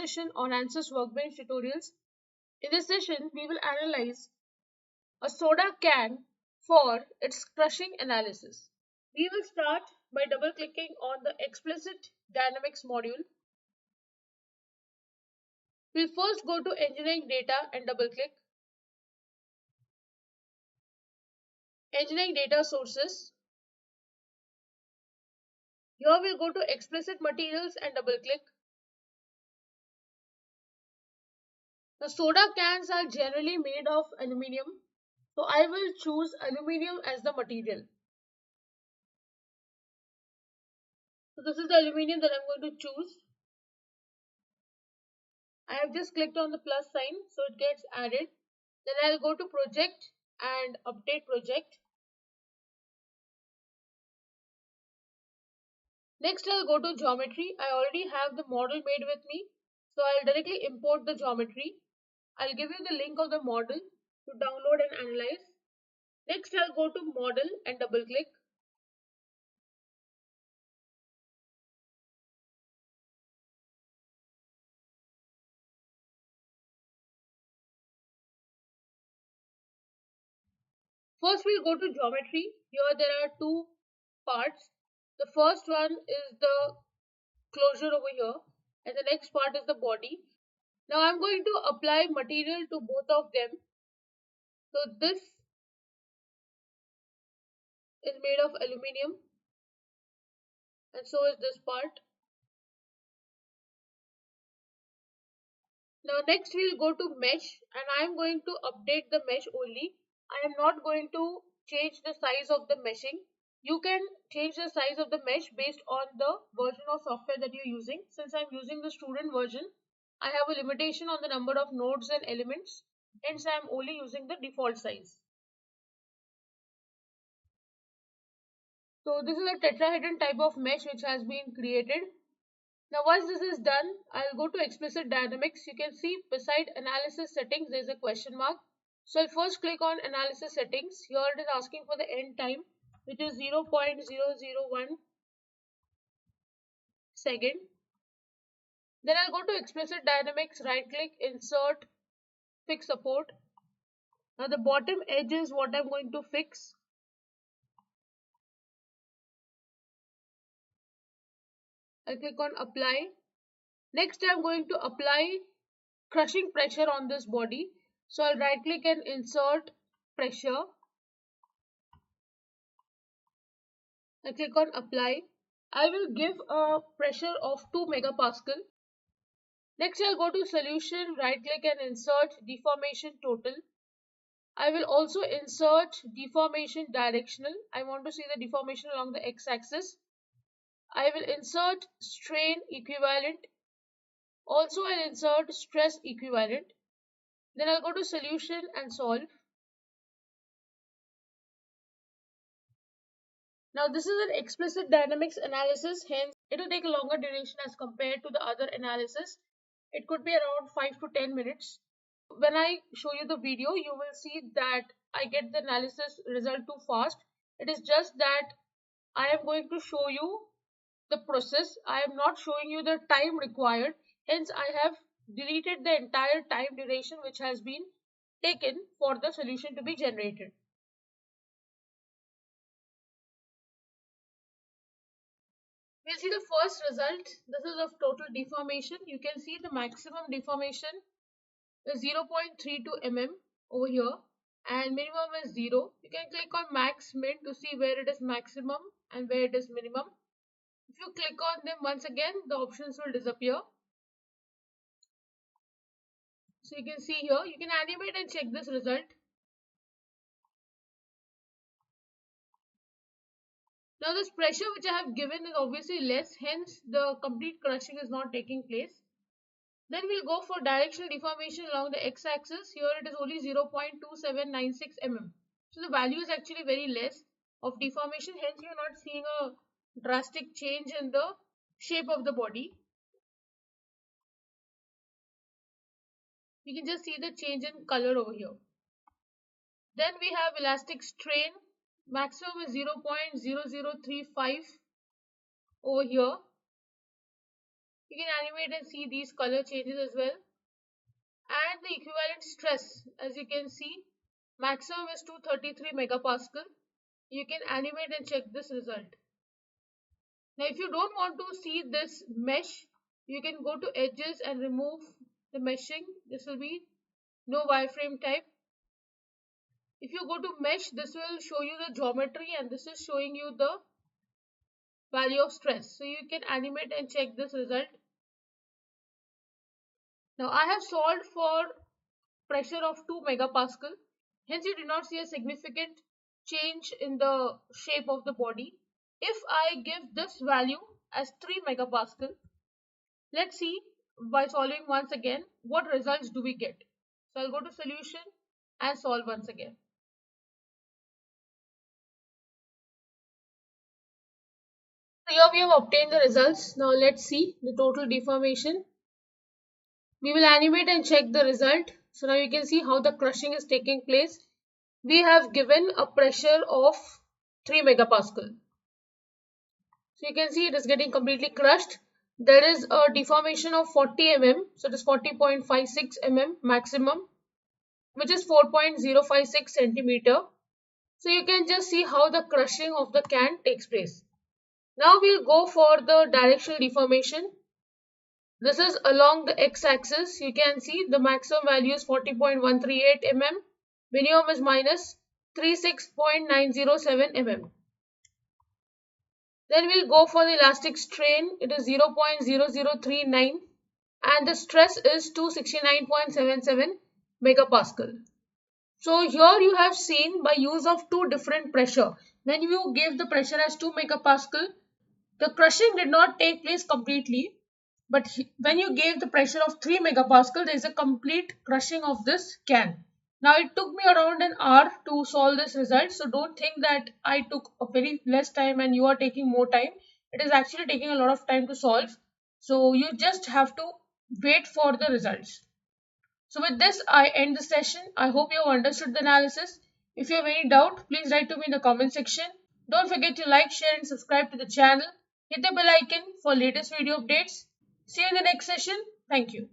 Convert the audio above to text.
session on ANSYS Workbench tutorials. In this session, we will analyze a soda can for its crushing analysis. We will start by double-clicking on the Explicit Dynamics module. We'll first go to Engineering Data and double-click. Engineering Data Sources. Here we'll go to Explicit Materials and double-click. The soda cans are generally made of aluminium, so I will choose aluminium as the material. So this is the aluminium that I'm going to choose. I have just clicked on the plus sign, so it gets added. Then I'll go to Project and Update Project. Next I'll go to Geometry. I already have the model made with me, so I'll directly import the geometry. I'll give you the link of the model to download and analyze. Next I'll go to Model and double click. First we'll go to Geometry. Here there are two parts. The first one is the closure over here and the next part is the body. Now I'm going to apply material to both of them. So this is made of aluminium and so is this part. Now next we'll go to mesh and I am going to update the mesh only. I am not going to change the size of the meshing. You can change the size of the mesh based on the version of software that you're using. Since I'm using the student version, I have a limitation on the number of nodes and elements. Hence I'm only using the default size. So this is a tetrahedron type of mesh which has been created. Now once this is done, I'll go to Explicit Dynamics. You can see beside Analysis Settings there is a question mark. So I'll first click on Analysis Settings. Here it is asking for the end time, which is 0.001 second. Then I'll go to Explicit Dynamics, right click, Insert, Fix Support. Now the bottom edge is what I'm going to fix. I'll click on Apply. Next I'm going to apply crushing pressure on this body. So I'll right click and insert pressure. I click on apply. I will give a pressure of 2 megapascal. Next I'll go to solution, right click and insert deformation total. I will also insert deformation directional. I want to see the deformation along the x-axis. I will insert strain equivalent. Also I'll insert stress equivalent. Then I'll go to solution and solve. Now this is an explicit dynamics analysis, hence it will take a longer duration as compared to the other analysis. It could be around 5 to 10 minutes. When I show you the video, you will see that I get the analysis result too fast. It is just that I am going to show you the process. I am not showing you the time required. Hence I have deleted the entire time duration which has been taken for the solution to be generated. We'll see the first result. This is of total deformation. You can see the maximum deformation is 0.32 mm over here and minimum is 0. You can click on max min to see where it is maximum and where it is minimum. If you click on them once again, the options will disappear. So you can see here, you can animate and check this result. Now this pressure which I have given is obviously less, hence the complete crushing is not taking place. Then we'll go for directional deformation along the x-axis. Here it is only 0.2796 mm. So the value is actually very less of deformation, hence you are not seeing a drastic change in the shape of the body. You can just see the change in color over here. Then we have elastic strain. Maximum is 0.0035 over here You can animate and see these color changes as well. And the equivalent stress, as you can see, maximum is 233 megapascal. You can animate and check this result. Now, if you don't want to see this mesh, you can go to edges and remove the meshing. This will be no wireframe type. If you go to mesh, this will show you the geometry, and this is showing you the value of stress. So you can animate and check this result. Now I have solved for pressure of 2 megapascal. Hence you do not see a significant change in the shape of the body. If I give this value as 3 megapascal, let's see by solving once again what results do we get. So I'll go to solution and solve once again. So here we have obtained the results. Now let's see the total deformation. We will animate and check the result. So now you can see how the crushing is taking place. We have given a pressure of 3 megapascal. So you can see it is getting completely crushed. There is a deformation of 40 mm. So it is 40.56 mm maximum, which is 4.056 centimeter. So you can just see how the crushing of the can takes place. Now we'll go for the directional deformation. This is along the x-axis. You can see the maximum value is 40.138 mm. Minimum is minus 36.907 mm. Then we'll go for the elastic strain. It is 0.0039 and the stress is 269.77 megapascal. So here you have seen by use of two different pressure. When you gave the pressure as 2 megapascal, the crushing did not take place completely. But when you gave the pressure of 3 megapascal, there is a complete crushing of this can. Now it took me around an hour to solve this result. So don't think that I took a very less time and you are taking more time. It is actually taking a lot of time to solve. So you just have to wait for the results. So with this, I end the session. I hope you have understood the analysis. If you have any doubt, please write to me in the comment section. Don't forget to like, share and subscribe to the channel. Hit the bell icon for latest video updates. See you in the next session. Thank you.